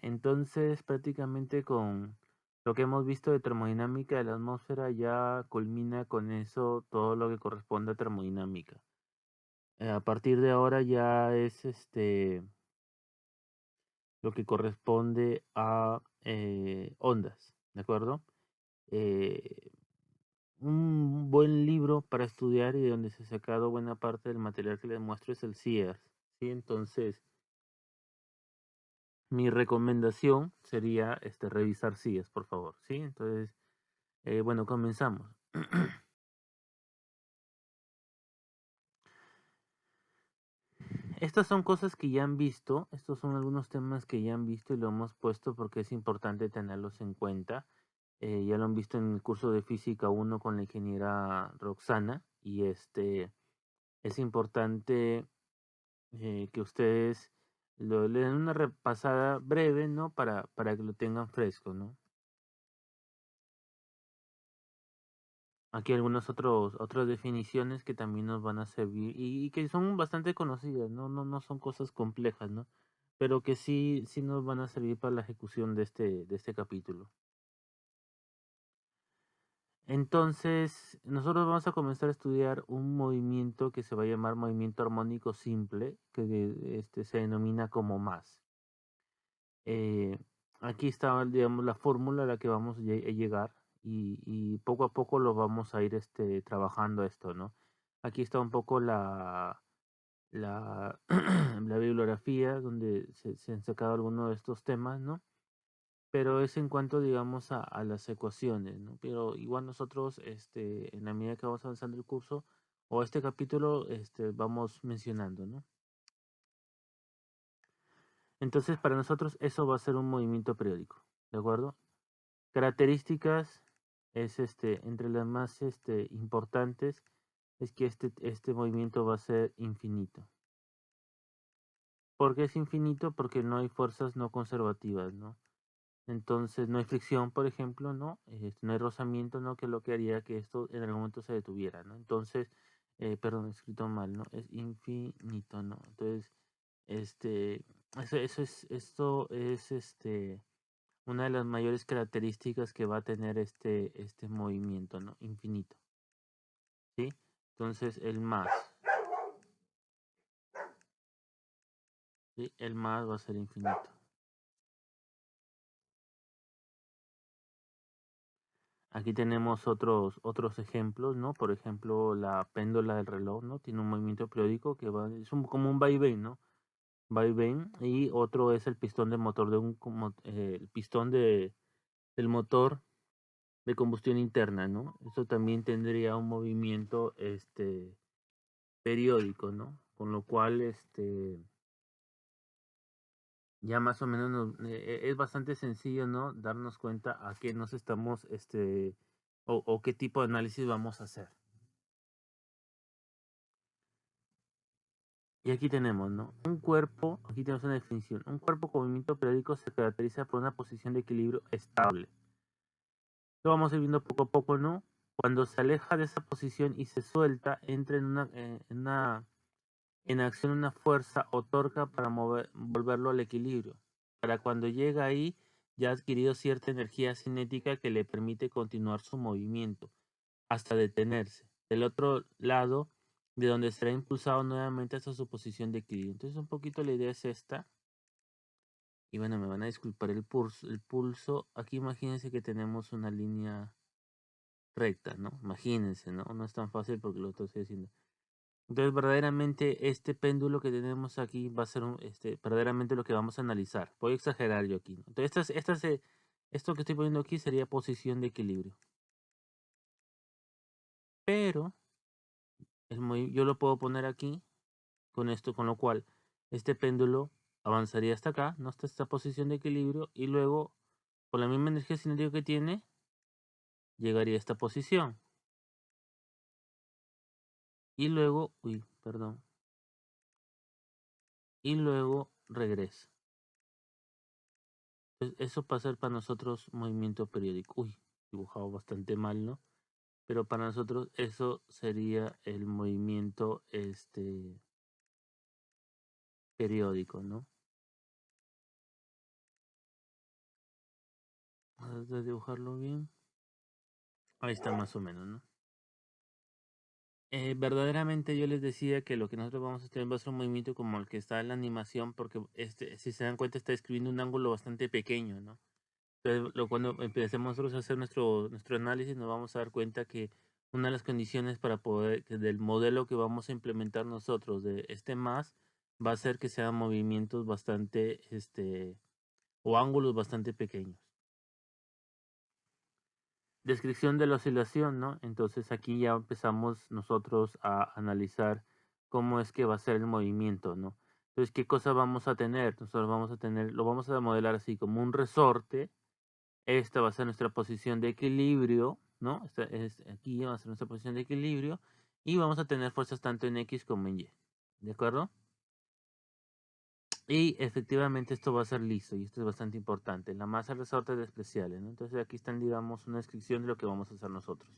Entonces prácticamente con lo que hemos visto de termodinámica de la atmósfera ya culmina con eso todo lo que corresponde a termodinámica. A partir de ahora ya es lo que corresponde a ondas, ¿de acuerdo? Eh, un buen libro para estudiar y de donde se ha sacado buena parte del material que les muestro es el CIERS, ¿sí? Entonces, mi recomendación sería revisar CIES, por favor, ¿sí? Entonces, bueno, comenzamos. Estas son cosas que ya han visto, estos son algunos temas que ya han visto y lo hemos puesto porque es importante tenerlos en cuenta. Ya lo han visto en el curso de Física 1 con la ingeniera Roxana y es importante que ustedes le den una repasada breve, ¿no? Para que lo tengan fresco, ¿no? Aquí algunas otras definiciones que también nos van a servir y que son bastante conocidas, ¿no? No son cosas complejas, ¿no? Pero que sí nos van a servir para la ejecución de este capítulo. Entonces, nosotros vamos a comenzar a estudiar un movimiento que se va a llamar movimiento armónico simple, que se denomina como más. Eh, Aquí está, digamos, la fórmula a la que vamos a llegar y poco a poco lo vamos a ir trabajando esto, ¿no? Aquí está un poco la, la bibliografía donde se han sacado algunos de estos temas, ¿no? Pero es en cuanto, digamos, a las ecuaciones, ¿no? Pero igual nosotros, en la medida que vamos avanzando el curso o este capítulo, vamos mencionando, ¿no? Entonces, para nosotros eso va a ser un movimiento periódico, ¿de acuerdo? Características es entre las más importantes es que este movimiento va a ser infinito. ¿Por qué es infinito? Porque no hay fuerzas no conservativas, ¿no? Entonces no hay fricción, por ejemplo, ¿no? No hay rozamiento, ¿no? Que es lo que haría que esto en algún momento se detuviera, ¿no? Entonces, perdón, he escrito mal, ¿no? Es infinito, ¿no? Entonces, esto es una de las mayores características que va a tener este movimiento, ¿no? Infinito, ¿sí? Entonces, el más, ¿sí? El más va a ser infinito. Aquí tenemos otros ejemplos, ¿no? Por ejemplo, la péndola del reloj, ¿no? Tiene un movimiento periódico que va, como un vaivén, ¿no? Vaivén, y otro es el pistón de motor el pistón del motor de combustión interna, ¿no? Eso también tendría un movimiento, periódico, ¿no? Con lo cual, ya más o menos es bastante sencillo, ¿no? Darnos cuenta a qué nos estamos, o qué tipo de análisis vamos a hacer. Y aquí tenemos, ¿no? Un cuerpo, aquí tenemos una definición. Un cuerpo con movimiento periódico se caracteriza por una posición de equilibrio estable. Lo vamos a ir viendo poco a poco, ¿no? Cuando se aleja de esa posición y se suelta, entra en acción una fuerza o torca para volverlo al equilibrio. Para cuando llega ahí, ya ha adquirido cierta energía cinética que le permite continuar su movimiento hasta detenerse. Del otro lado, de donde será impulsado nuevamente hasta su posición de equilibrio. Entonces, un poquito la idea es esta. Y bueno, me van a disculpar el pulso. El pulso, aquí imagínense que tenemos una línea recta, ¿no? Imagínense, ¿no? No es tan fácil porque lo estoy haciendo. Entonces, verdaderamente, este péndulo que tenemos aquí va a ser verdaderamente lo que vamos a analizar. Voy a exagerar yo aquí, ¿no? Entonces, esto que estoy poniendo aquí sería posición de equilibrio. Pero yo lo puedo poner aquí con esto, con lo cual este péndulo avanzaría hasta acá, no hasta esta posición de equilibrio, y luego, con la misma energía cinética que tiene, llegaría a esta posición. Y luego, uy, perdón, y luego regresa. Entonces, eso va a ser para nosotros movimiento periódico. Uy, dibujado bastante mal, ¿no? Pero para nosotros eso sería el movimiento periódico, ¿no? de dibujarlo bien. Ahí está más o menos, ¿no? Verdaderamente yo les decía que lo que nosotros vamos a tener va a ser un movimiento como el que está en la animación, porque si se dan cuenta está describiendo un ángulo bastante pequeño, ¿no? Entonces, cuando empecemos nosotros a hacer nuestro análisis, nos vamos a dar cuenta que una de las condiciones para poder, que del modelo que vamos a implementar nosotros de este más, va a ser que sean movimientos bastante, o ángulos bastante pequeños. Descripción de la oscilación, ¿no? Entonces aquí ya empezamos nosotros a analizar cómo es que va a ser el movimiento, ¿no? Entonces, ¿qué cosa vamos a tener? Nosotros vamos a tener, lo vamos a modelar así como un resorte. Esta va a ser nuestra posición de equilibrio, ¿no? Aquí va a ser nuestra posición de equilibrio y vamos a tener fuerzas tanto en X como en Y, ¿de acuerdo? Y efectivamente esto va a ser liso y esto es bastante importante. La masa resorte despreciable, ¿no? Entonces aquí están, digamos, una descripción de lo que vamos a hacer nosotros.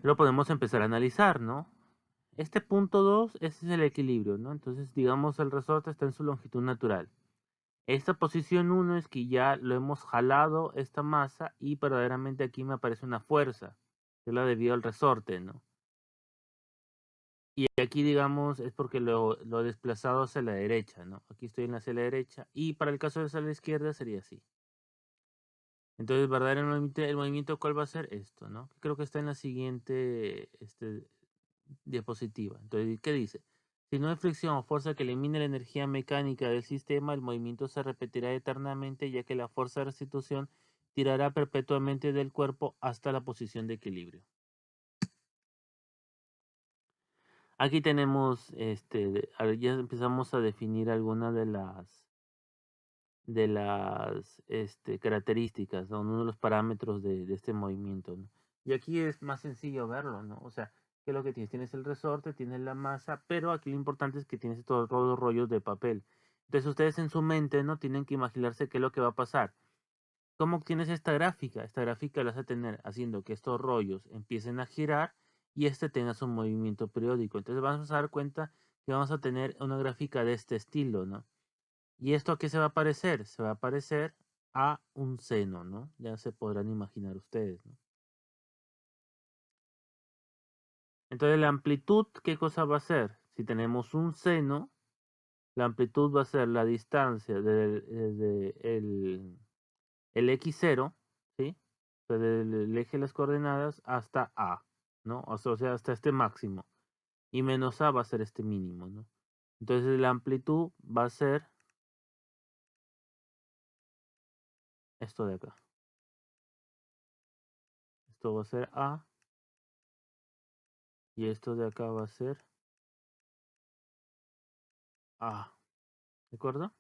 Lo podemos empezar a analizar, ¿no? Este punto 2, ese es el equilibrio, ¿no? Entonces, digamos, el resorte está en su longitud natural. Esta posición 1 es que ya lo hemos jalado esta masa y verdaderamente aquí me aparece una fuerza, que es la debido al resorte, ¿no? Y aquí, digamos, es porque lo he desplazado hacia la derecha, ¿no? Aquí estoy hacia la derecha y para el caso de hacia la izquierda sería así. Entonces, verdaderamente, el movimiento, ¿cuál va a ser? Esto, ¿no? Creo que está en la siguiente diapositiva. Entonces, ¿qué dice? Si no hay fricción o fuerza que elimine la energía mecánica del sistema, el movimiento se repetirá eternamente, ya que la fuerza de restitución tirará perpetuamente del cuerpo hasta la posición de equilibrio. Aquí tenemos, ya empezamos a definir algunas de las características, ¿no? Uno de los parámetros de este movimiento, ¿no? Y aquí es más sencillo verlo, ¿no? O sea, ¿qué es lo que tienes? Tienes el resorte, tienes la masa, pero aquí lo importante es que tienes todos los rollos de papel. Entonces ustedes en su mente, ¿no? Tienen que imaginarse qué es lo que va a pasar. ¿Cómo obtienes esta gráfica? Esta gráfica la vas a tener haciendo que estos rollos empiecen a girar y tenga su movimiento periódico. Entonces vamos a dar cuenta que vamos a tener una gráfica de este estilo, ¿no? ¿Y esto a qué se va a parecer? Se va a parecer a un seno, ¿no? Ya se podrán imaginar ustedes, ¿no? Entonces la amplitud, ¿qué cosa va a ser? Si tenemos un seno, la amplitud va a ser la distancia desde el x0, ¿sí? Desde el eje de las coordenadas hasta A, ¿no? O sea, hasta este máximo. Y menos A va a ser este mínimo, ¿no? Entonces la amplitud va a ser esto de acá. Esto va a ser A. Y esto de acá va a ser A. ¿De acuerdo?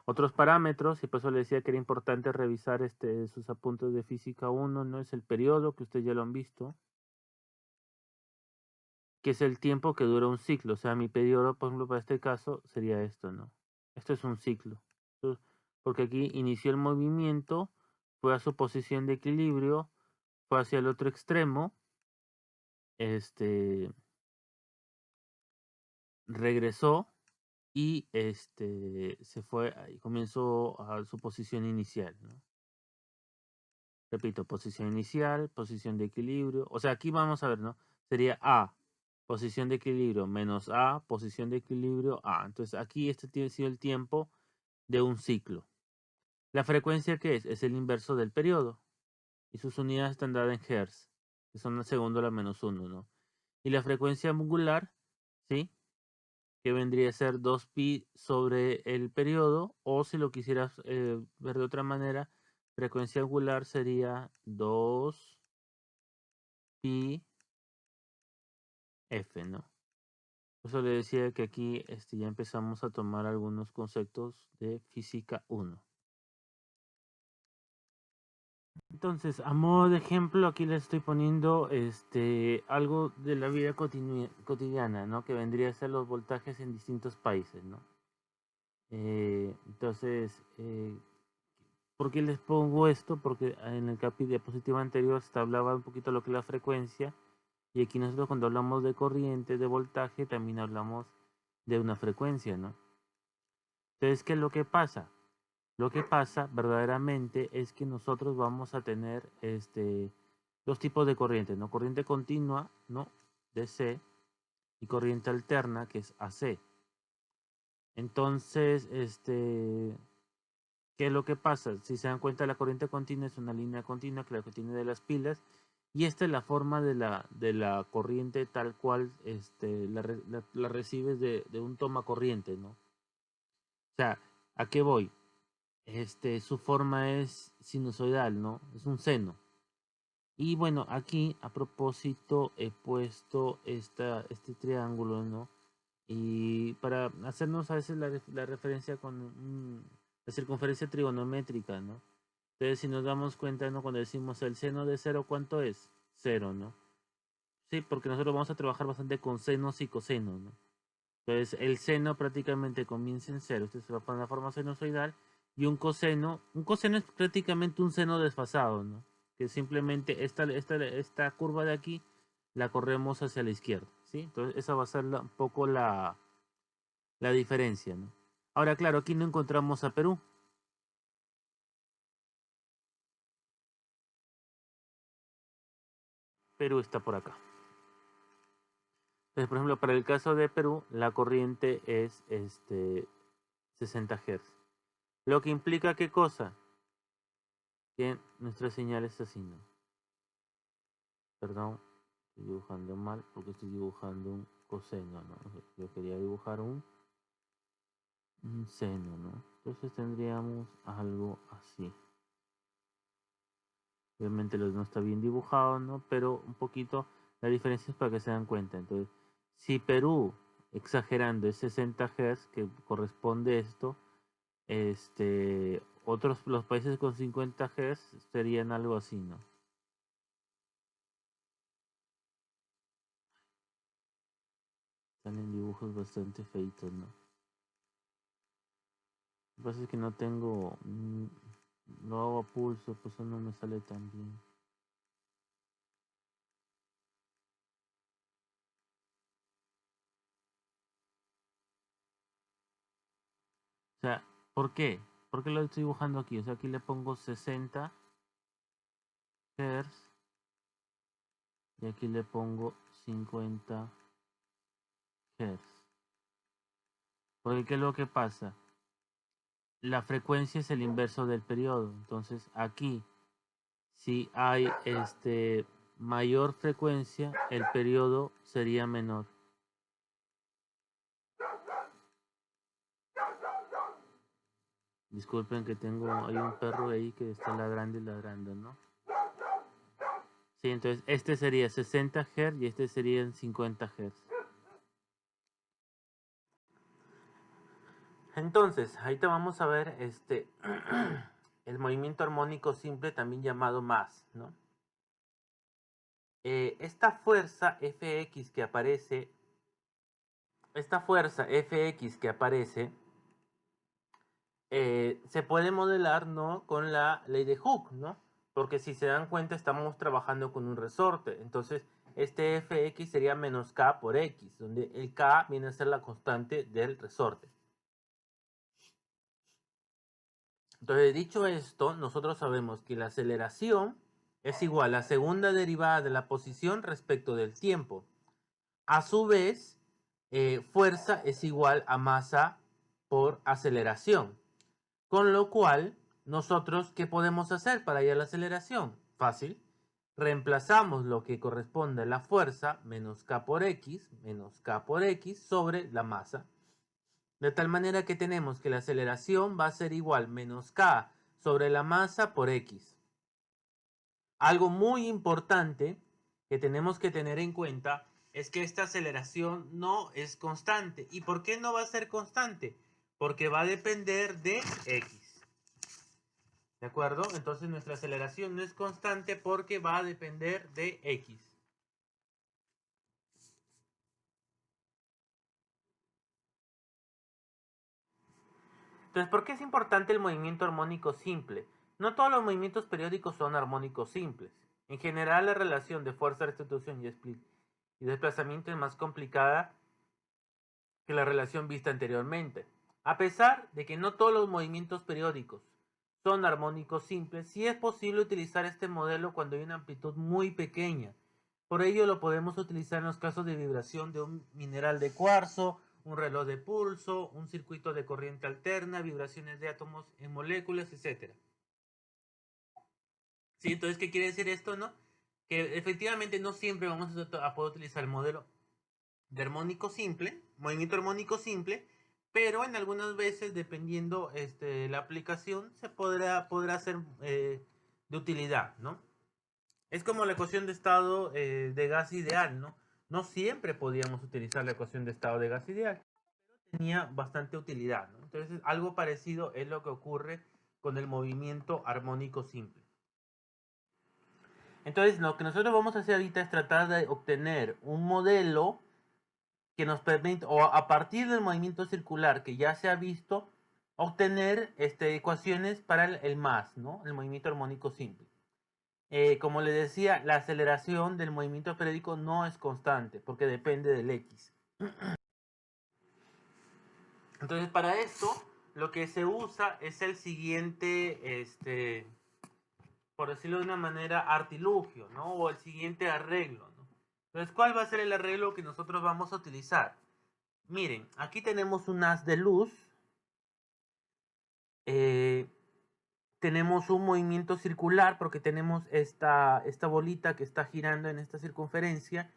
Otros parámetros, y por eso le decía que era importante revisar sus apuntes de física 1, ¿no? Es el periodo, que ustedes ya lo han visto, que es el tiempo que dura un ciclo. O sea, mi periodo, por ejemplo, para este caso, sería esto, ¿no? Esto es un ciclo. Entonces, porque aquí inició el movimiento, fue a su posición de equilibrio, fue hacia el otro extremo, regresó y se fue y comenzó a su posición inicial, ¿no? Repito, posición inicial, posición de equilibrio. O sea, aquí vamos a ver, ¿no? Sería A, posición de equilibrio, menos A, posición de equilibrio, A. Entonces, aquí tiene sido el tiempo de un ciclo. ¿La frecuencia qué es? Es el inverso del periodo. Y sus unidades están dadas en Hertz, que son el segundo a la menos 1, ¿no? Y la frecuencia angular, ¿sí? Que vendría a ser 2pi sobre el periodo, o si lo quisieras ver de otra manera, frecuencia angular sería 2pi f, ¿no? Por eso le decía que aquí ya empezamos a tomar algunos conceptos de física 1. Entonces, a modo de ejemplo, aquí les estoy poniendo algo de la vida cotidiana, ¿no? Que vendría a ser los voltajes en distintos países, ¿no? Entonces, ¿por qué les pongo esto? Porque en el diapositiva anterior se hablaba un poquito de lo que es la frecuencia, y aquí nosotros cuando hablamos de corriente, de voltaje, también hablamos de una frecuencia, ¿no? Entonces, ¿qué es lo que pasa? Lo que pasa verdaderamente es que nosotros vamos a tener dos tipos de corriente, ¿no? Corriente continua, ¿no? DC, y corriente alterna, que es AC. Entonces, ¿qué es lo que pasa? Si se dan cuenta, la corriente continua es una línea continua que la que tiene de las pilas, y esta es la forma de la corriente tal cual la recibes de un toma corriente, ¿no? O sea, ¿a qué voy? Su forma es sinusoidal, ¿no? Es un seno. Y bueno, aquí a propósito he puesto este triángulo, ¿no? Y para hacernos a veces la referencia con la circunferencia trigonométrica, ¿no? Entonces, si nos damos cuenta, ¿no? Cuando decimos el seno de cero, ¿cuánto es? Cero, ¿no? Sí, porque nosotros vamos a trabajar bastante con senos y cosenos, ¿no? Entonces, el seno prácticamente comienza en cero. Este se va a poner la forma sinusoidal. Y un coseno es prácticamente un seno desfasado, ¿no? Que simplemente esta curva de aquí la corremos hacia la izquierda, ¿sí? Entonces, esa va a ser un poco la diferencia, ¿no? Ahora, claro, aquí no encontramos a Perú. Perú está por acá. Entonces, por ejemplo, para el caso de Perú, la corriente es 60 Hz. Lo que implica, ¿qué cosa? Que nuestra señal es así, ¿no? Perdón, estoy dibujando mal porque estoy dibujando un coseno, ¿no? Yo quería dibujar un seno, ¿no? Entonces tendríamos algo así. Obviamente no está bien dibujado, ¿no? Pero un poquito la diferencia es para que se dan cuenta. Entonces, si Perú, exagerando, es 60 Hz, que corresponde esto, los países con 50 Hz serían algo así, ¿no? Salen dibujos bastante feitos, ¿no? Lo que pasa es que no tengo, lo hago a pulso, pues eso no me sale tan bien. O sea, ¿por qué? ¿Por qué lo estoy dibujando aquí? O sea, aquí le pongo 60 Hz y aquí le pongo 50 Hz. Porque ¿qué es lo que pasa? La frecuencia es el inverso del periodo. Entonces, aquí, si hay mayor frecuencia, el periodo sería menor. Disculpen que hay un perro ahí que está ladrando y ladrando, ¿no? Sí, entonces este sería 60 Hz y este sería 50 Hz. Entonces, ahorita vamos a ver el movimiento armónico simple, también llamado más, ¿no? Esta fuerza Fx que aparece, se puede modelar, ¿no? Con la ley de Hooke, ¿no? Porque si se dan cuenta estamos trabajando con un resorte. Entonces, este Fx sería menos k por x, donde el k viene a ser la constante del resorte. Entonces, dicho esto, nosotros sabemos que la aceleración es igual a la segunda derivada de la posición respecto del tiempo. A su vez, fuerza es igual a masa por aceleración. Con lo cual, nosotros, ¿qué podemos hacer para hallar la aceleración? Fácil. Reemplazamos lo que corresponde a la fuerza menos k por x sobre la masa. De tal manera que tenemos que la aceleración va a ser igual menos k sobre la masa por x. Algo muy importante que tenemos que tener en cuenta es que esta aceleración no es constante. ¿Y por qué no va a ser constante? Porque va a depender de x. ¿De acuerdo? Entonces nuestra aceleración no es constante porque va a depender de x. Entonces, ¿por qué es importante el movimiento armónico simple? No todos los movimientos periódicos son armónicos simples. En general, la relación de fuerza, restitución y desplazamiento es más complicada que la relación vista anteriormente. A pesar de que no todos los movimientos periódicos son armónicos simples, sí es posible utilizar este modelo cuando hay una amplitud muy pequeña. Por ello lo podemos utilizar en los casos de vibración de un mineral de cuarzo, un reloj de pulso, un circuito de corriente alterna, vibraciones de átomos en moléculas, etc. ¿Sí? Entonces, ¿qué quiere decir esto, no? Que efectivamente no siempre vamos a poder utilizar el modelo de armónico simple, movimiento armónico simple, pero en algunas veces, dependiendo la aplicación, se podrá ser de utilidad, ¿no? Es como la ecuación de estado de gas ideal, ¿no? No siempre podíamos utilizar la ecuación de estado de gas ideal, pero tenía bastante utilidad, ¿no? Entonces, algo parecido es lo que ocurre con el movimiento armónico simple. Entonces, lo que nosotros vamos a hacer ahorita es tratar de obtener un modelo que nos permite, o a partir del movimiento circular que ya se ha visto, obtener ecuaciones para el MAS, ¿no? El movimiento armónico simple. Como les decía, la aceleración del movimiento periódico no es constante, porque depende del X. Entonces, para esto, lo que se usa es el siguiente, por decirlo de una manera, artilugio, ¿no? O el siguiente arreglo, ¿no? Entonces, ¿cuál va a ser el arreglo que nosotros vamos a utilizar? Miren, aquí tenemos un haz de luz. Tenemos un movimiento circular porque tenemos esta bolita que está girando en esta circunferencia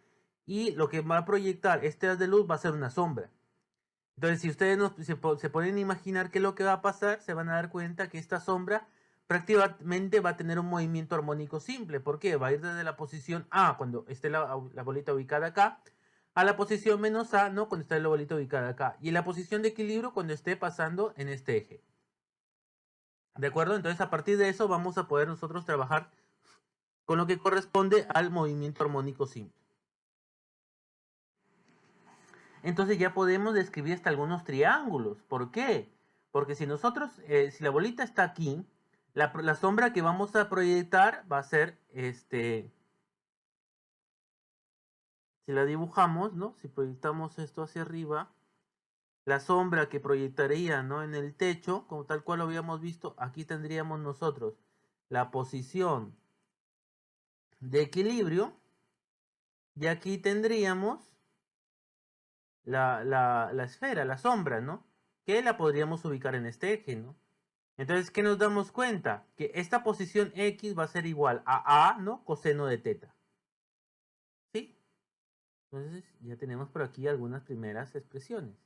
y lo que va a proyectar este haz de luz va a ser una sombra. Entonces, si ustedes se pueden imaginar qué es lo que va a pasar, se van a dar cuenta que esta sombra prácticamente va a tener un movimiento armónico simple. ¿Por qué? Va a ir desde la posición A, cuando esté la bolita ubicada acá, a la posición menos A, ¿no? Cuando esté la bolita ubicada acá. Y la posición de equilibrio cuando esté pasando en este eje. ¿De acuerdo? Entonces, a partir de eso vamos a poder nosotros trabajar con lo que corresponde al movimiento armónico simple. Entonces ya podemos describir hasta algunos triángulos. ¿Por qué? Porque si nosotros, si la bolita está aquí, la sombra que vamos a proyectar va a ser, si la dibujamos, ¿no? Si proyectamos esto hacia arriba, la sombra que proyectaría, ¿no? En el techo, como tal cual lo habíamos visto, aquí tendríamos nosotros la posición de equilibrio y aquí tendríamos la esfera, la sombra, ¿no? Que la podríamos ubicar en este eje, ¿no? Entonces, ¿qué nos damos cuenta? Que esta posición X va a ser igual a A, ¿no? Coseno de teta. ¿Sí? Entonces, ya tenemos por aquí algunas primeras expresiones.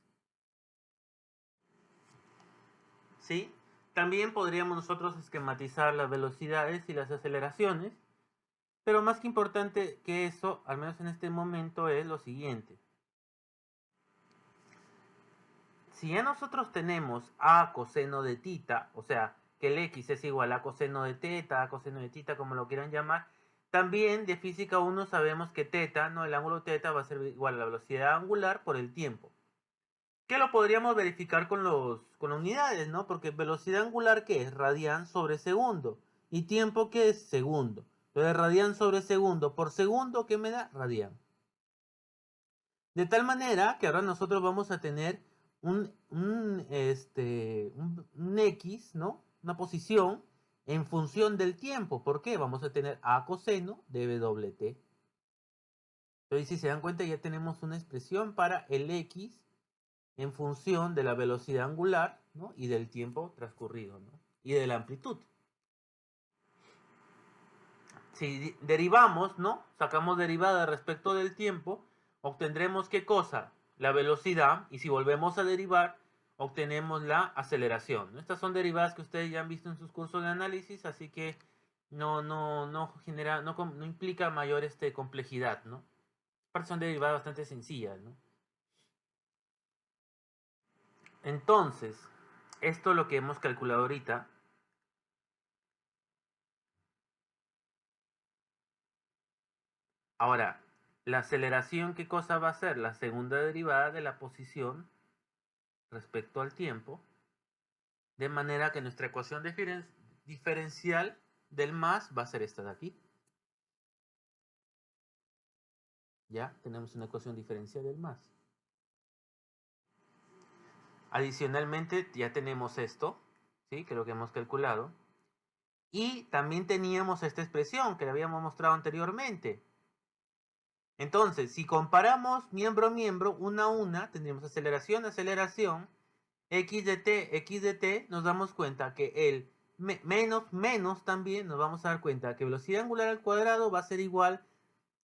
¿Sí? También podríamos nosotros esquematizar las velocidades y las aceleraciones, pero más que importante que eso, al menos en este momento, es lo siguiente. Si ya nosotros tenemos A coseno de tita, o sea, que el X es igual a coseno de teta, a coseno de tita, como lo quieran llamar, también de física 1 sabemos que teta, ¿no? El ángulo teta va a ser igual a la velocidad angular por el tiempo. Que lo podríamos verificar con las unidades, ¿no? Porque velocidad angular, ¿qué es? Radian sobre segundo. Y tiempo, ¿qué es? Segundo. Entonces, radian sobre segundo por segundo, ¿qué me da? Radian. De tal manera que ahora nosotros vamos a tener un X, ¿no? Una posición en función del tiempo. ¿Por qué? Vamos a tener A coseno de WT. Entonces, si se dan cuenta, ya tenemos una expresión para el X en función de la velocidad angular, ¿no? Y del tiempo transcurrido, ¿no? Y de la amplitud. Si derivamos, ¿no? Sacamos derivada respecto del tiempo, obtendremos ¿qué cosa? La velocidad, y si volvemos a derivar, obtenemos la aceleración. Estas son derivadas que ustedes ya han visto en sus cursos de análisis, así que no genera, no implica mayor complejidad, ¿no? Aparte son derivadas bastante sencillas, ¿no? Entonces, esto es lo que hemos calculado ahorita. Ahora, la aceleración, ¿qué cosa va a ser? La segunda derivada de la posición respecto al tiempo, de manera que nuestra ecuación diferencial del más va a ser esta de aquí. Ya tenemos una ecuación diferencial del más. Adicionalmente, ya tenemos esto, ¿sí? Que es lo que hemos calculado. Y también teníamos esta expresión que le habíamos mostrado anteriormente. Entonces, si comparamos miembro a miembro, una a una, tendríamos aceleración, aceleración, x de t, nos damos cuenta que el menos también nos vamos a dar cuenta que velocidad angular al cuadrado va a ser igual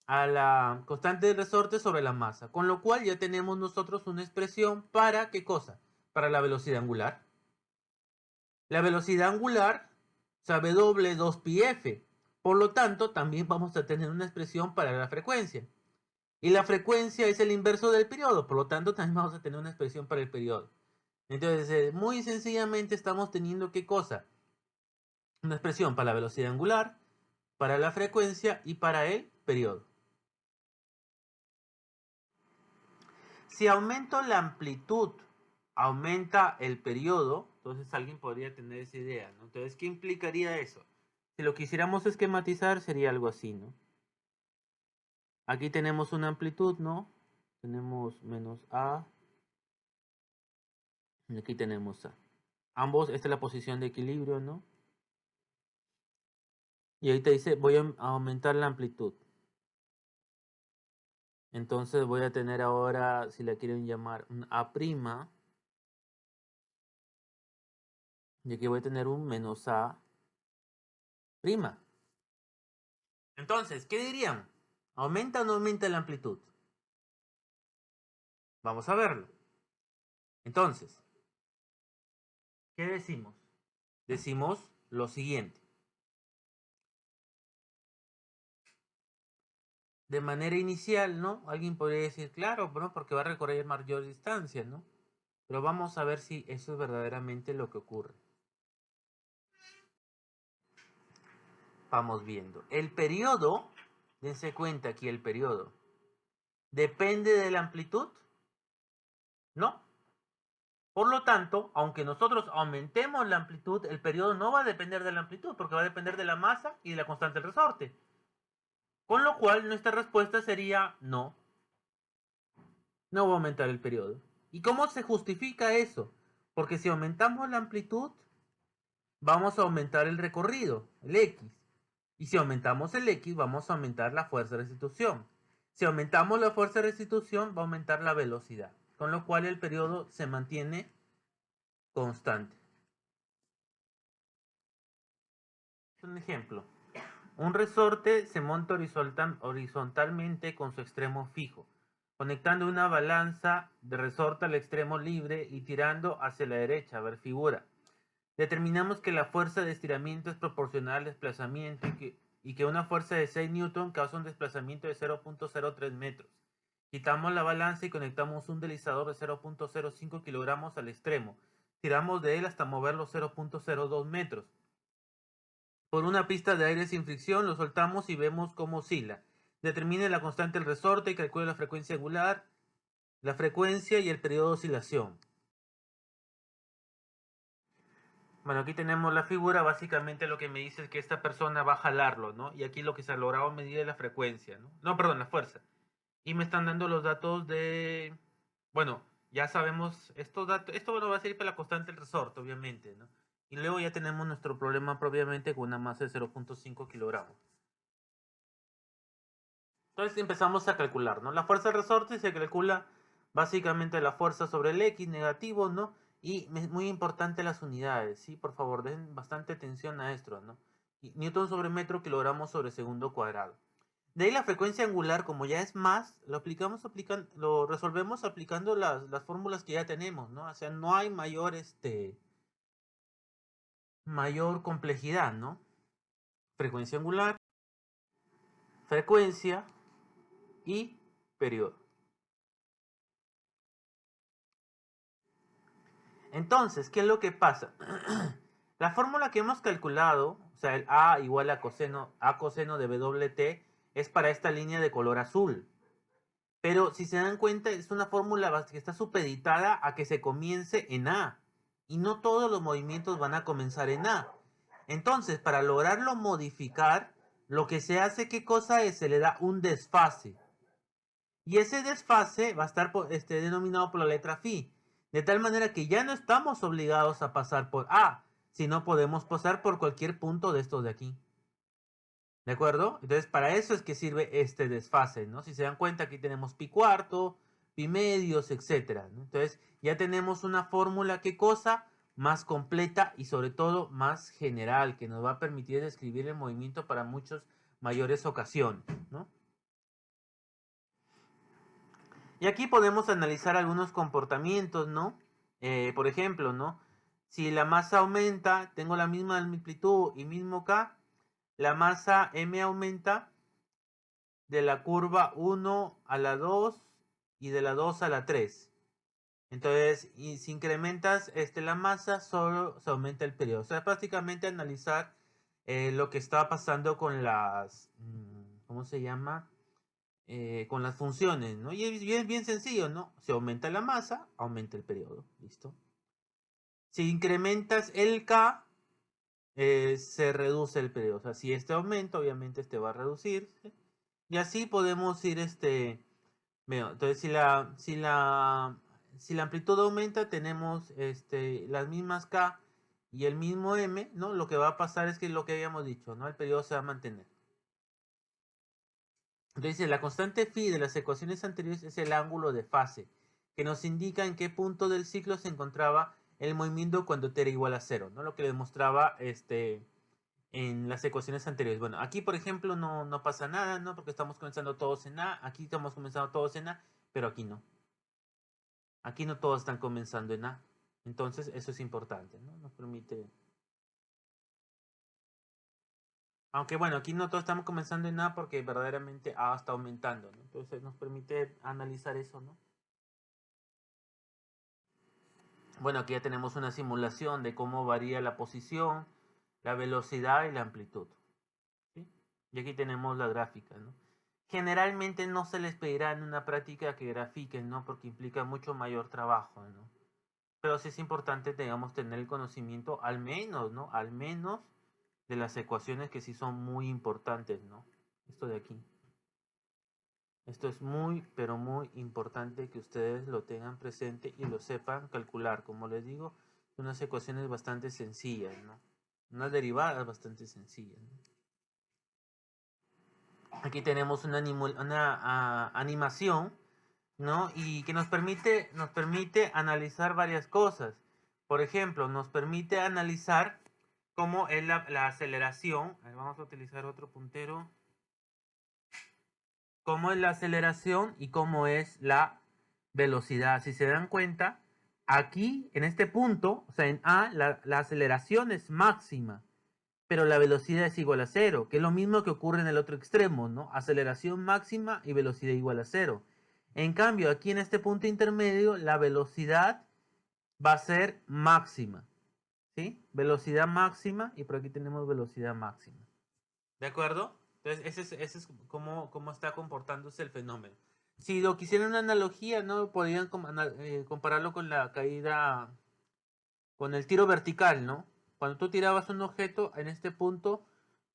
a la constante de resorte sobre la masa. Con lo cual ya tenemos nosotros una expresión para, ¿qué cosa? Para la velocidad angular. La velocidad angular, o sea, W 2πf. Por lo tanto, también vamos a tener una expresión para la frecuencia. Y la frecuencia es el inverso del periodo, por lo tanto también vamos a tener una expresión para el periodo. Entonces, muy sencillamente estamos teniendo ¿qué cosa? Una expresión para la velocidad angular, para la frecuencia y para el periodo. Si aumento la amplitud, aumenta el periodo, entonces alguien podría tener esa idea, ¿no? Entonces, ¿qué implicaría eso? Si lo quisiéramos esquematizar, sería algo así, ¿no? Aquí tenemos una amplitud, ¿no? Tenemos menos A. Y aquí tenemos A. Ambos, esta es la posición de equilibrio, ¿no? Y ahí te dice, voy a aumentar la amplitud. Entonces voy a tener ahora, si la quieren llamar, un A'. Y aquí voy a tener un menos A'. Entonces, ¿qué dirían? ¿Aumenta o no aumenta la amplitud? Vamos a verlo. Entonces, ¿qué decimos? Decimos lo siguiente. De manera inicial, ¿no? Alguien podría decir, claro, ¿no? Porque va a recorrer mayor distancia, ¿no? Pero vamos a ver si eso es verdaderamente lo que ocurre. Vamos viendo. El periodo, dense cuenta aquí el periodo, ¿depende de la amplitud? No. Por lo tanto, aunque nosotros aumentemos la amplitud, el periodo no va a depender de la amplitud, porque va a depender de la masa y de la constante del resorte. Con lo cual, nuestra respuesta sería no. No va a aumentar el periodo. ¿Y cómo se justifica eso? Porque si aumentamos la amplitud, vamos a aumentar el recorrido, el X. Y si aumentamos el X, vamos a aumentar la fuerza de restitución. Si aumentamos la fuerza de restitución, va a aumentar la velocidad. Con lo cual el periodo se mantiene constante. Un ejemplo. Un resorte se monta horizontalmente con su extremo fijo, conectando una balanza de resorte al extremo libre y tirando hacia la derecha, a ver figura. Determinamos que la fuerza de estiramiento es proporcional al desplazamiento y que una fuerza de 6 Newton causa un desplazamiento de 0.03 metros. Quitamos la balanza y conectamos un deslizador de 0.05 kilogramos al extremo. Tiramos de él hasta moverlo 0.02 metros. Por una pista de aire sin fricción lo soltamos y vemos cómo oscila. Determine la constante del resorte y calcule la frecuencia angular, la frecuencia y el periodo de oscilación. Bueno, aquí tenemos la figura. Básicamente lo que me dice es que esta persona va a jalarlo, ¿no? Y aquí lo que se ha logrado medir es la frecuencia, ¿no? No, perdón, la fuerza. Y me están dando los datos de... Bueno, ya sabemos estos datos. Esto bueno, va a servir para la constante del resorte, obviamente, ¿no? Y luego ya tenemos nuestro problema propiamente con una masa de 0.5 kilogramos. Entonces empezamos a calcular, ¿no? La fuerza del resorte se calcula básicamente la fuerza sobre el X negativo, ¿no? Y es muy importante las unidades, ¿sí? Por favor, den bastante atención a esto, ¿no? Y Newton sobre metro, kilogramos sobre segundo cuadrado. De ahí la frecuencia angular, como ya es más, lo resolvemos aplicando las fórmulas que ya tenemos, ¿no? O sea, no hay mayor complejidad, ¿no? Frecuencia angular, frecuencia y periodo. Entonces, ¿qué es lo que pasa? La fórmula que hemos calculado, o sea, el A igual a coseno de WT, es para esta línea de color azul. Pero si se dan cuenta, es una fórmula que está supeditada a que se comience en A. Y no todos los movimientos van a comenzar en A. Entonces, para lograrlo modificar, lo que se hace, ¿qué cosa es? Se le da un desfase. Y ese desfase va a estar denominado por la letra phi. De tal manera que ya no estamos obligados a pasar por A, sino podemos pasar por cualquier punto de estos de aquí. ¿De acuerdo? Entonces, para eso es que sirve este desfase, ¿no? Si se dan cuenta, aquí tenemos pi cuarto, pi medios, etcétera, ¿no? Entonces, ya tenemos una fórmula, ¿qué cosa? Más completa y sobre todo más general, que nos va a permitir describir el movimiento para muchas mayores ocasiones, ¿no? Y aquí podemos analizar algunos comportamientos, ¿no? Por ejemplo, ¿no? Si la masa aumenta, tengo la misma amplitud y mismo K, la masa M aumenta de la curva 1 a la 2 y de la 2 a la 3. Entonces, y si incrementas la masa, solo se aumenta el periodo. O sea, prácticamente analizar lo que está pasando con las, ¿cómo se llama? Con las funciones, ¿no? Y es bien sencillo, ¿no? Si aumenta la masa, aumenta el periodo. ¿Listo? Si incrementas el K, se reduce el periodo. O sea, si este aumenta, obviamente este va a reducirse. Y así podemos ir, entonces si la amplitud aumenta, tenemos las mismas K y el mismo M, ¿no? Lo que va a pasar es que lo que habíamos dicho, ¿no? El periodo se va a mantener. Entonces, la constante phi de las ecuaciones anteriores es el ángulo de fase, que nos indica en qué punto del ciclo se encontraba el movimiento cuando t era igual a 0, ¿no? Lo que demostraba en las ecuaciones anteriores. Bueno, aquí por ejemplo no pasa nada, ¿no? Porque estamos comenzando todos en A, aquí estamos comenzando todos en A, pero aquí no. Aquí no todos están comenzando en A. Entonces eso es importante, ¿no? Nos permite... Aunque bueno, aquí no todos estamos comenzando en A porque verdaderamente A está aumentando, ¿no? Entonces nos permite analizar eso, ¿no? Bueno, aquí ya tenemos una simulación de cómo varía la posición, la velocidad y la amplitud. ¿Sí? Y aquí tenemos la gráfica, ¿no? Generalmente no se les pedirá en una práctica que grafiquen, ¿no? Porque implica mucho mayor trabajo, ¿no? Pero sí es importante, digamos, tener el conocimiento al menos, ¿no? Al menos de las ecuaciones que sí son muy importantes, ¿no? Esto de aquí. Esto es muy, pero muy importante que ustedes lo tengan presente y lo sepan calcular. Como les digo, son unas ecuaciones bastante sencillas, ¿no? Unas derivadas bastante sencillas, ¿no? Aquí tenemos una animación, ¿no? Y que nos permite analizar varias cosas. Por ejemplo, nos permite analizar cómo es la aceleración. A ver, vamos a utilizar otro puntero. Cómo es la aceleración y cómo es la velocidad. Si se dan cuenta, aquí en este punto, o sea, en A, la aceleración es máxima, pero la velocidad es igual a cero, que es lo mismo que ocurre en el otro extremo, ¿no? Aceleración máxima y velocidad igual a cero. En cambio, aquí en este punto intermedio, la velocidad va a ser máxima, ¿sí? Velocidad máxima y por aquí tenemos velocidad máxima. ¿De acuerdo? Entonces, ese es cómo está comportándose el fenómeno. Si lo quisieran una analogía, ¿no? Podrían compararlo con la caída, con el tiro vertical, ¿no? Cuando tú tirabas un objeto, en este punto,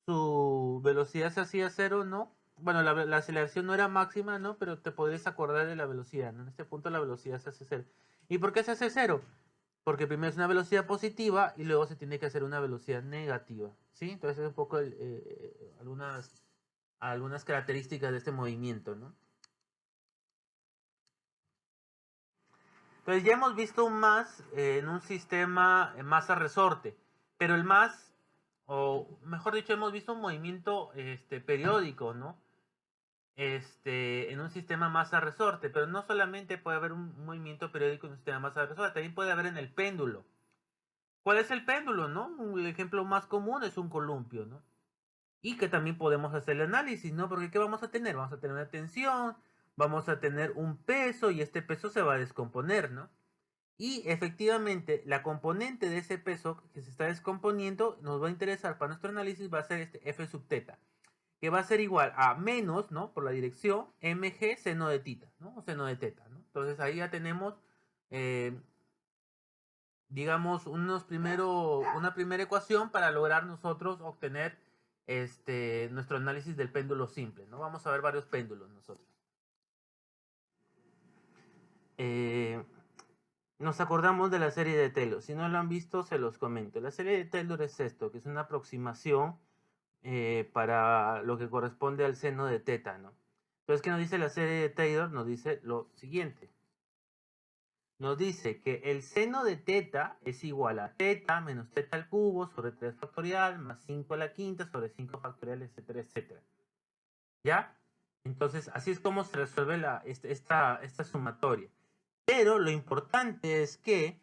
su velocidad se hacía cero, ¿no? Bueno, la aceleración no era máxima, ¿no? Pero te podrías acordar de la velocidad, ¿no? En este punto la velocidad se hace cero. ¿Y por qué se hace cero? Porque primero es una velocidad positiva y luego se tiene que hacer una velocidad negativa, ¿sí? Entonces es un poco algunas características de este movimiento, ¿no? Entonces ya hemos visto un más en un sistema masa-resorte, pero el más, o mejor dicho, hemos visto un movimiento periódico, ¿no? En un sistema masa-resorte, pero no solamente puede haber un movimiento periódico en un sistema masa-resorte, también puede haber en el péndulo. ¿Cuál es el péndulo, no? El ejemplo más común es un columpio, ¿no? Y que también podemos hacer el análisis, ¿no? Porque ¿qué vamos a tener? Vamos a tener una tensión, vamos a tener un peso y este peso se va a descomponer, ¿no? Y efectivamente, la componente de ese peso que se está descomponiendo nos va a interesar para nuestro análisis, va a ser este F sub teta, que va a ser igual a menos, ¿no? Por la dirección mg seno de tita, ¿no? O seno de teta, ¿no? Entonces ahí ya tenemos, digamos, una primera ecuación para lograr nosotros obtener nuestro análisis del péndulo simple, ¿no? Vamos a ver varios péndulos nosotros. nos acordamos de la serie de Taylor. Si no lo han visto, se los comento. La serie de Taylor es esto, que es una aproximación para lo que corresponde al seno de teta, ¿no? Entonces, ¿qué nos dice la serie de Taylor? Nos dice lo siguiente. Nos dice que el seno de teta es igual a teta menos teta al cubo sobre 3 factorial más 5 a la quinta sobre 5 factorial, etcétera, etcétera. ¿Ya? Entonces, así es como se resuelve esta sumatoria. Pero lo importante es que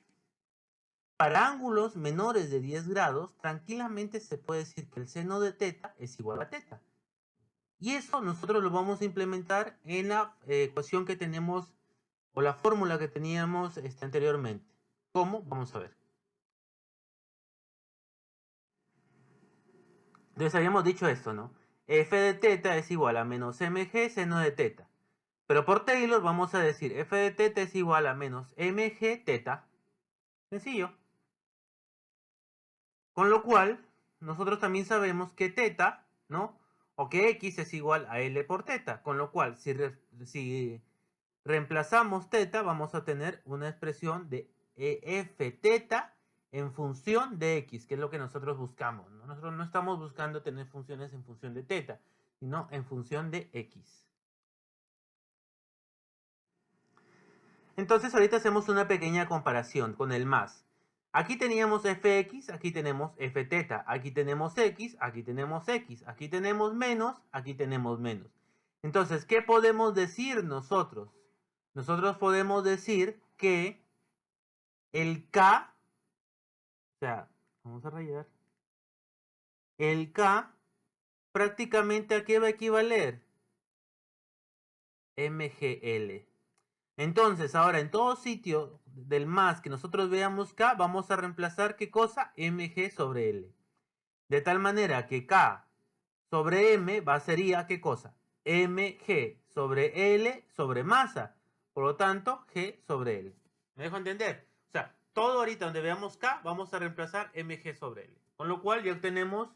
para ángulos menores de 10 grados, tranquilamente se puede decir que el seno de teta es igual a teta. Y eso nosotros lo vamos a implementar en la ecuación que tenemos o la fórmula que teníamos anteriormente. ¿Cómo? Vamos a ver. Entonces habíamos dicho esto, ¿no? F de teta es igual a menos mg seno de teta. Pero por Taylor vamos a decir f de teta es igual a menos mg teta. Sencillo. Con lo cual, nosotros también sabemos que teta, ¿no? O que x es igual a L por teta. Con lo cual, si reemplazamos teta, vamos a tener una expresión de f teta en función de x, que es lo que nosotros buscamos, ¿no? Nosotros no estamos buscando tener funciones en función de teta, sino en función de x. Entonces ahorita hacemos una pequeña comparación con el más. Aquí teníamos fx, aquí tenemos f teta, aquí tenemos x, aquí tenemos x, aquí tenemos menos, aquí tenemos menos. Entonces, ¿qué podemos decir nosotros? Nosotros podemos decir que el k, o sea, vamos a rayar, el k prácticamente ¿a qué va a equivaler? mgl. Entonces, ahora en todo sitio del más que nosotros veamos k, vamos a reemplazar ¿qué cosa? mg sobre l. De tal manera que k sobre m sería ¿qué cosa? mg sobre l sobre masa. Por lo tanto, g sobre l. ¿Me dejo entender? O sea, todo ahorita donde veamos k, vamos a reemplazar mg sobre l. Con lo cual ya obtenemos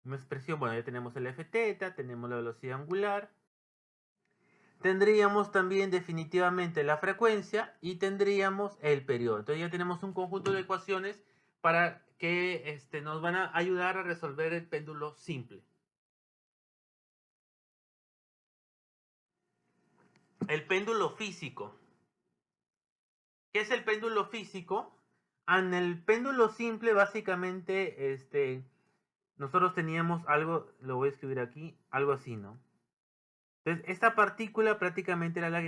una expresión, bueno, ya tenemos el f teta, tenemos la velocidad angular, tendríamos también definitivamente la frecuencia y tendríamos el periodo. Entonces ya tenemos un conjunto de ecuaciones para que nos van a ayudar a resolver el péndulo simple. El péndulo físico. ¿Qué es el péndulo físico? En el péndulo simple básicamente nosotros teníamos algo, lo voy a escribir aquí, algo así, ¿no? Entonces, esta partícula prácticamente era la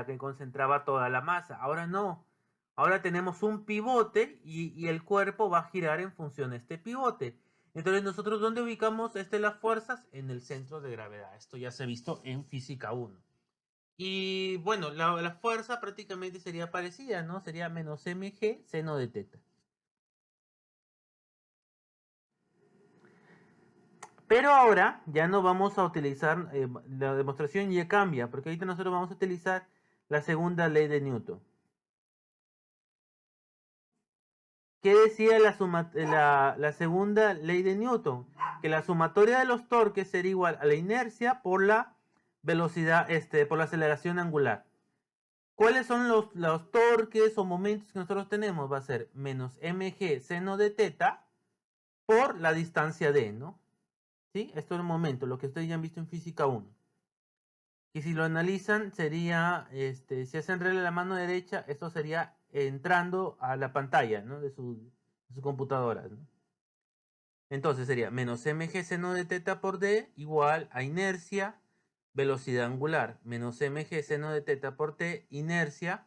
que concentraba toda la masa. Ahora no. Ahora tenemos un pivote y el cuerpo va a girar en función de este pivote. Entonces, nosotros, ¿dónde ubicamos las fuerzas? En el centro de gravedad. Esto ya se ha visto en física 1. Y bueno, la fuerza prácticamente sería parecida, ¿no? Sería menos mg seno de teta. Pero ahora ya no vamos a utilizar, la demostración ya cambia, porque ahorita nosotros vamos a utilizar la segunda ley de Newton. ¿Qué decía la segunda ley de Newton? Que la sumatoria de los torques sería igual a la inercia por la velocidad, por la aceleración angular. ¿Cuáles son los torques o momentos que nosotros tenemos? Va a ser menos mg seno de teta por la distancia d, ¿no? ¿Sí? Esto es el momento, lo que ustedes ya han visto en física 1. Y si lo analizan, sería, si hacen regla la mano derecha, esto sería entrando a la pantalla, ¿no? de su computadora, ¿no? Entonces sería menos mg seno de teta por d igual a inercia, velocidad angular, menos mg seno de teta por t, inercia,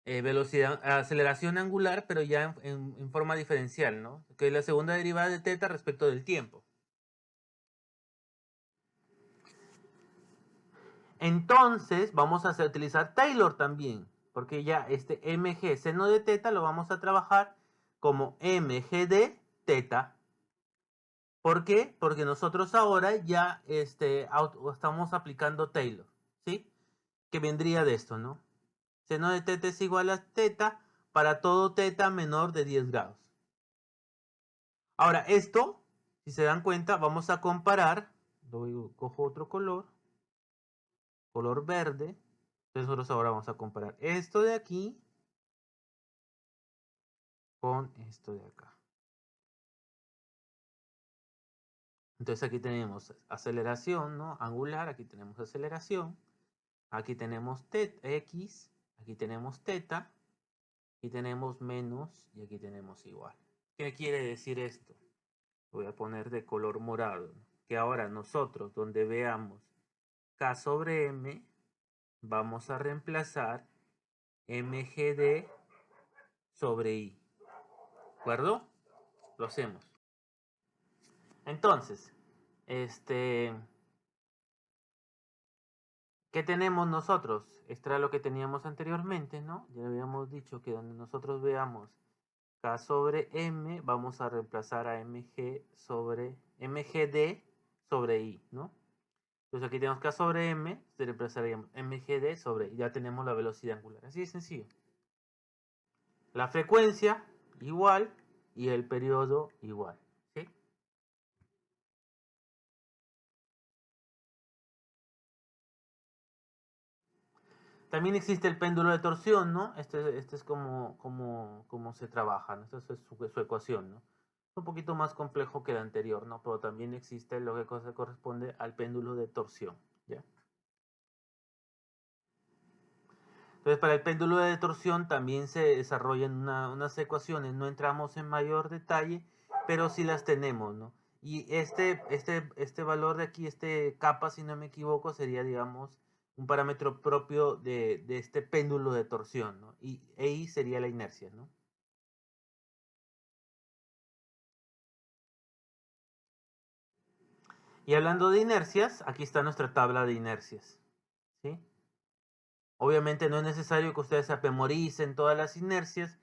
velocidad, aceleración angular, pero ya en forma diferencial, ¿no? Que es la segunda derivada de teta respecto del tiempo. Entonces vamos a utilizar Taylor también, porque ya este mg seno de teta lo vamos a trabajar como mg de teta. ¿Por qué? Porque nosotros ahora ya estamos aplicando Taylor, ¿sí? Que vendría de esto, ¿no? Seno de teta es igual a teta para todo teta menor de 10 grados. Ahora, esto, si se dan cuenta, vamos a comparar, cojo otro color verde. Entonces nosotros ahora vamos a comparar esto de aquí con esto de acá. Entonces aquí tenemos aceleración, ¿no? Angular, aquí tenemos aceleración, aquí tenemos x, aquí tenemos teta, aquí tenemos menos y aquí tenemos igual. ¿Qué quiere decir esto? Voy a poner de color morado, ¿no? Que ahora nosotros, donde veamos k sobre m, vamos a reemplazar mgd sobre i. ¿De acuerdo? Lo hacemos. Entonces, ¿qué tenemos nosotros? Esto era lo que teníamos anteriormente, ¿no? Ya habíamos dicho que donde nosotros veamos k sobre m, vamos a reemplazar a mgd sobre i, ¿no? Entonces aquí tenemos k sobre m, se reemplazaríamos mgd sobre i. Ya tenemos la velocidad angular. Así de sencillo. La frecuencia igual y el periodo igual. ¿Sí? También existe el péndulo de torsión, ¿no? Este es como se trabaja, ¿no? Esta es su ecuación, ¿no? Es un poquito más complejo que el anterior, ¿no? Pero también existe lo que corresponde al péndulo de torsión, ¿ya? Entonces, para el péndulo de torsión también se desarrollan unas ecuaciones. No entramos en mayor detalle, pero sí las tenemos, ¿no? Y este valor de aquí, este kappa, si no me equivoco, sería, digamos, un parámetro propio de este péndulo de torsión, ¿no? Y I sería la inercia, ¿no? Y hablando de inercias, aquí está nuestra tabla de inercias, ¿sí? Obviamente no es necesario que ustedes se memoricen todas las inercias.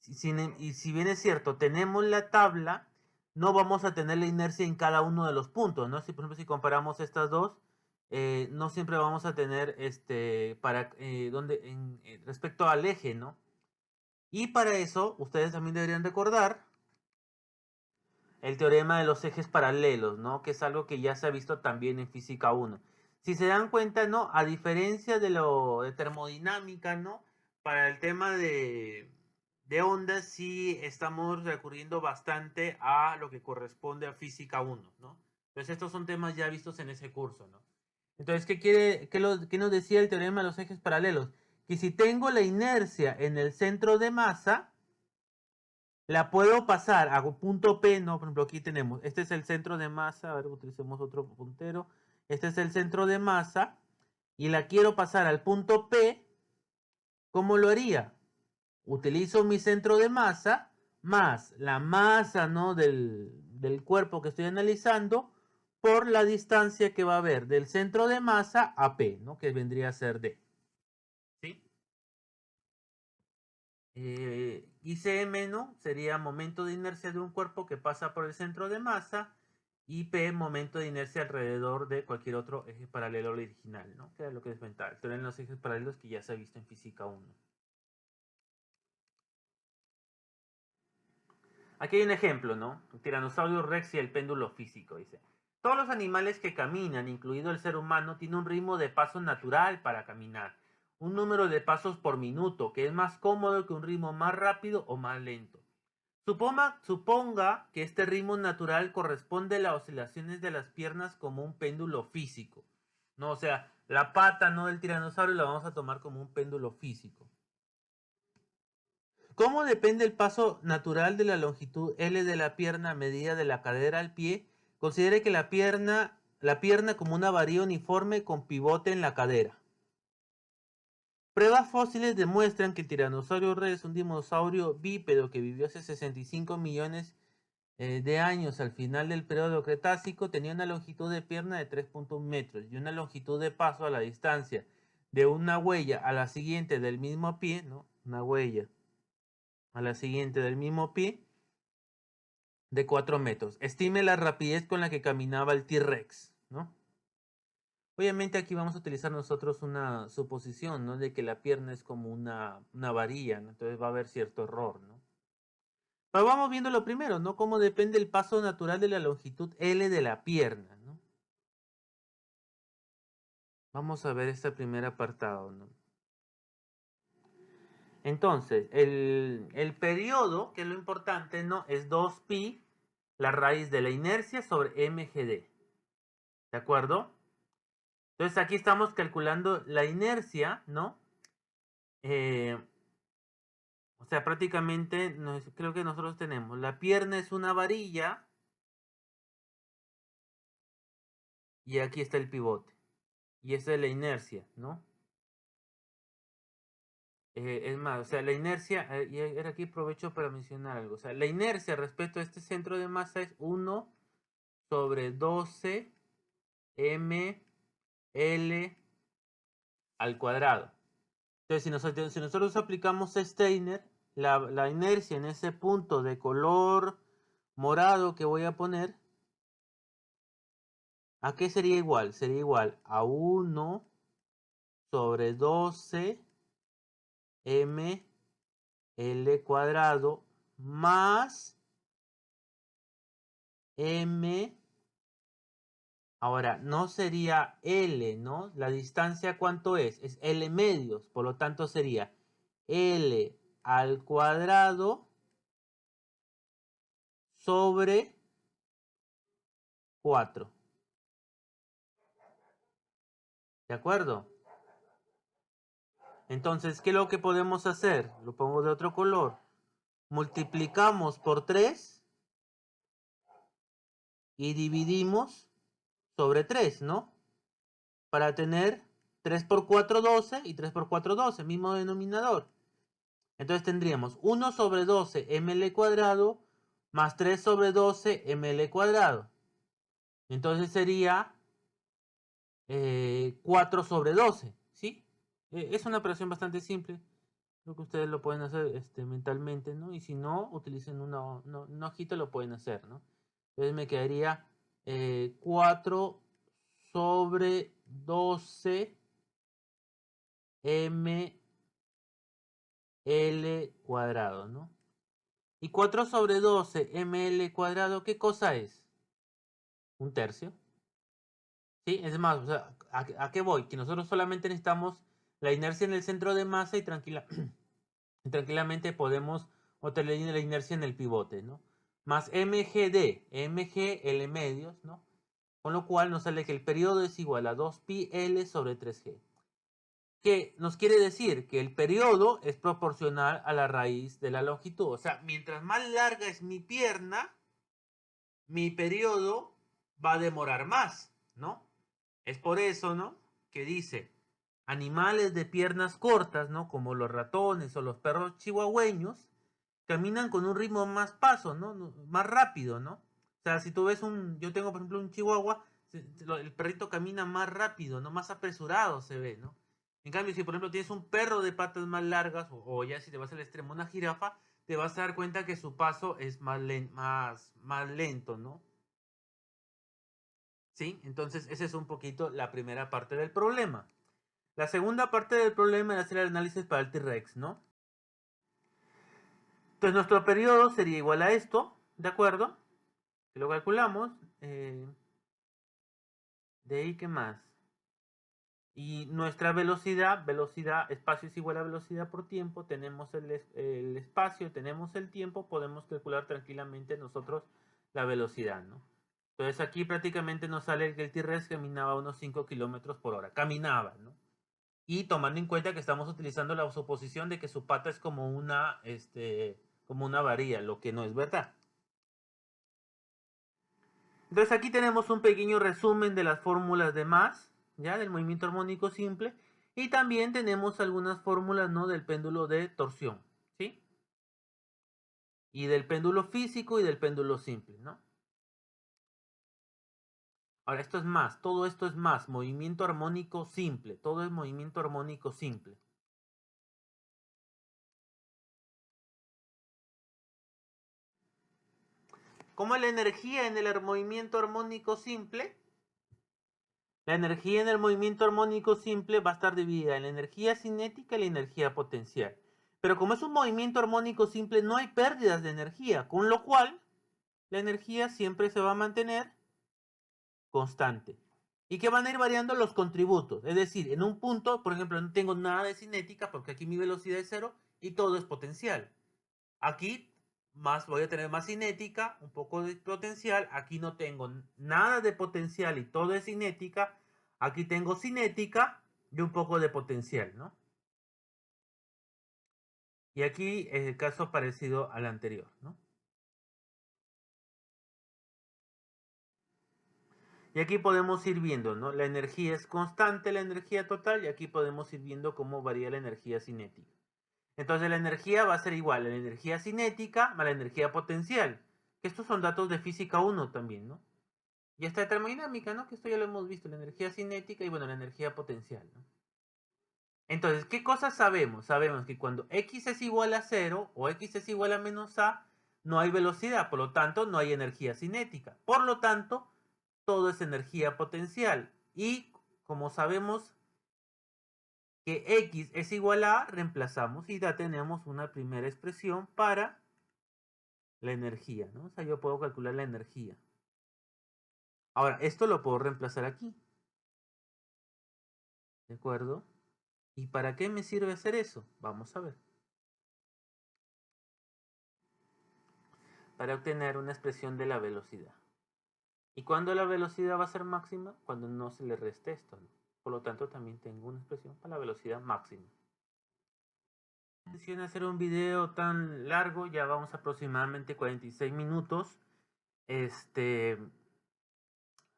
Y si bien es cierto, tenemos la tabla, no vamos a tener la inercia en cada uno de los puntos, ¿no? Si por ejemplo si comparamos estas dos, no siempre vamos a tener respecto al eje, ¿no? Y para eso, ustedes también deberían recordar el teorema de los ejes paralelos, ¿no? Que es algo que ya se ha visto también en física 1. Si se dan cuenta, ¿no? A diferencia de lo de termodinámica, ¿no? Para el tema de ondas sí estamos recurriendo bastante a lo que corresponde a física 1, ¿no? Entonces estos son temas ya vistos en ese curso, ¿no? Entonces, ¿qué nos decía el teorema de los ejes paralelos? Que si tengo la inercia en el centro de masa, la puedo pasar a punto P, ¿no? Por ejemplo, aquí tenemos, este es el centro de masa, a ver, utilicemos otro puntero. Este es el centro de masa y la quiero pasar al punto P. ¿Cómo lo haría? Utilizo mi centro de masa más la masa, ¿no? del cuerpo que estoy analizando por la distancia que va a haber del centro de masa a P, ¿no? Que vendría a ser D. ¿Sí? ICM, ¿no? Sería momento de inercia de un cuerpo que pasa por el centro de masa y P, momento de inercia alrededor de cualquier otro eje paralelo al original, ¿no? Que es lo que es mental. Pero en los ejes paralelos que ya se ha visto en física 1. Aquí hay un ejemplo, ¿no? El tiranosaurio rex y el péndulo físico, dice. Todos los animales que caminan, incluido el ser humano, tienen un ritmo de paso natural para caminar. Un número de pasos por minuto, que es más cómodo que un ritmo más rápido o más lento. Suponga que este ritmo natural corresponde a las oscilaciones de las piernas como un péndulo físico. ¿No? O sea, la pata, ¿no? del tiranosaurio la vamos a tomar como un péndulo físico. ¿Cómo depende el paso natural de la longitud L de la pierna a medida de la cadera al pie? Considere que la pierna como una varilla uniforme con pivote en la cadera. Pruebas fósiles demuestran que el tiranosaurio rex es un dinosaurio bípedo que vivió hace 65 millones de años al final del periodo Cretácico. Tenía una longitud de pierna de 3.1 metros y una longitud de paso a la distancia de una huella a la siguiente del mismo pie, ¿no? Una huella a la siguiente del mismo pie de 4 metros. Estime la rapidez con la que caminaba el T-Rex, ¿no? Obviamente aquí vamos a utilizar nosotros una suposición, ¿no? De que la pierna es como una varilla, ¿no? Entonces va a haber cierto error, ¿no? Pero vamos viendo lo primero, ¿no? Cómo depende el paso natural de la longitud L de la pierna, ¿no? Vamos a ver este primer apartado, ¿no? Entonces, el periodo, que es lo importante, ¿no? Es 2pi, la raíz de la inercia sobre mgd. ¿De acuerdo? Entonces aquí estamos calculando la inercia, ¿no? O sea, prácticamente creo que nosotros tenemos, la pierna es una varilla y aquí está el pivote. Y esa es la inercia, ¿no? Es más, o sea, la inercia, y ahora aquí aprovecho para mencionar algo. O sea, la inercia respecto a este centro de masa es 1 sobre 12 ml al cuadrado. Entonces, si nosotros aplicamos Steiner, la inercia en ese punto de color morado que voy a poner, ¿a qué sería igual? Sería igual a 1 sobre 12 ml cuadrado más m. Ahora, no sería L, ¿no? La distancia, ¿cuánto es? Es L medios, por lo tanto sería L al cuadrado sobre 4. ¿De acuerdo? Entonces, ¿qué es lo que podemos hacer? Lo pongo de otro color. Multiplicamos por 3 y dividimos sobre 3, ¿no? Para tener 3 por 4, 12 y 3 por 4, 12, mismo denominador. Entonces tendríamos 1 sobre 12 ml cuadrado más 3 sobre 12 ml cuadrado. Entonces sería 4 sobre 12, ¿sí? Es una operación bastante simple. Creo que ustedes lo pueden hacer mentalmente, ¿no? Y si no, utilicen una hojita, lo pueden hacer, ¿no? Entonces me quedaría 4 sobre 12 ml cuadrado, ¿no? Y 4 sobre 12 ml cuadrado, ¿qué cosa es? Un tercio. ¿Sí? Es más, o sea, ¿a qué voy? Que nosotros solamente necesitamos la inercia en el centro de masa y tranquilamente podemos obtener la inercia en el pivote, ¿no? Más mgd, mg L medios, ¿no? Con lo cual nos sale que el periodo es igual a 2pi L sobre 3g. ¿Qué nos quiere decir? Que el periodo es proporcional a la raíz de la longitud. O sea, mientras más larga es mi pierna, mi periodo va a demorar más, ¿no? Es por eso, ¿no? Que dice, animales de piernas cortas, ¿no? Como los ratones o los perros chihuahueños, caminan con un ritmo más paso, ¿no? Más rápido, ¿no? O sea, si tú ves yo tengo por ejemplo un chihuahua, el perrito camina más rápido, ¿no? Más apresurado se ve, ¿no? En cambio, si por ejemplo tienes un perro de patas más largas, o ya si te vas al extremo, una jirafa, te vas a dar cuenta que su paso es más lento, ¿no? ¿Sí? Entonces, esa es un poquito la primera parte del problema. La segunda parte del problema es hacer el análisis para el T-Rex, ¿no? Entonces, nuestro periodo sería igual a esto, ¿de acuerdo? Que lo calculamos. De ahí, ¿qué más? Y nuestra velocidad, espacio es igual a velocidad por tiempo, tenemos el espacio, tenemos el tiempo, podemos calcular tranquilamente nosotros la velocidad, ¿no? Entonces aquí prácticamente nos sale que el T-Rex caminaba a unos 5 kilómetros por hora, caminaba, ¿no? Y tomando en cuenta que estamos utilizando la suposición de que su pata es como una varilla, lo que no es verdad. Entonces aquí tenemos un pequeño resumen de las fórmulas de Mass, ya del movimiento armónico simple, y también tenemos algunas fórmulas, ¿no? Del péndulo de torsión, ¿sí? Y del péndulo físico y del péndulo simple, ¿no? Ahora, esto es más, todo esto es más, movimiento armónico simple, todo es movimiento armónico simple. ¿Cómo es la energía en el movimiento armónico simple? La energía en el movimiento armónico simple va a estar dividida en la energía cinética y la energía potencial. Pero como es un movimiento armónico simple, no hay pérdidas de energía, con lo cual la energía siempre se va a mantener constante. y que van a ir variando los contributos. Es decir, en un punto, por ejemplo, no tengo nada de cinética porque aquí mi velocidad es 0 y todo es potencial. Aquí voy a tener más cinética, un poco de potencial. Aquí no tengo nada de potencial y todo es cinética. Aquí tengo cinética y un poco de potencial, ¿no? Y aquí es el caso parecido al anterior, ¿no? Y aquí podemos ir viendo, ¿no? La energía es constante, la energía total, y aquí podemos ir viendo cómo varía la energía cinética. Entonces la energía va a ser igual a la energía cinética más la energía potencial. Estos son datos de física 1 también, ¿no? Y esta termodinámica, ¿no? Que esto ya lo hemos visto, la energía cinética y bueno, la energía potencial, ¿no? Entonces, ¿qué cosas sabemos? Sabemos que cuando x es igual a 0 o x es igual a menos a, no hay velocidad, por lo tanto, no hay energía cinética. Por lo tanto, todo es energía potencial. Y como sabemos que x es igual a, reemplazamos y ya tenemos una primera expresión para la energía, ¿no? O sea, yo puedo calcular la energía. Ahora, esto lo puedo reemplazar aquí. ¿De acuerdo? ¿Y para qué me sirve hacer eso? Vamos a ver. Para obtener una expresión de la velocidad. ¿Y cuándo la velocidad va a ser máxima? Cuando no se le reste esto, ¿no? Por lo tanto, también tengo una expresión para la velocidad máxima. Intención hacer un video tan largo, ya vamos aproximadamente 46 minutos.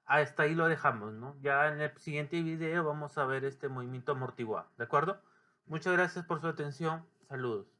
Hasta ahí lo dejamos, ¿no? Ya en el siguiente video vamos a ver este movimiento amortiguado, ¿de acuerdo? Muchas gracias por su atención. Saludos.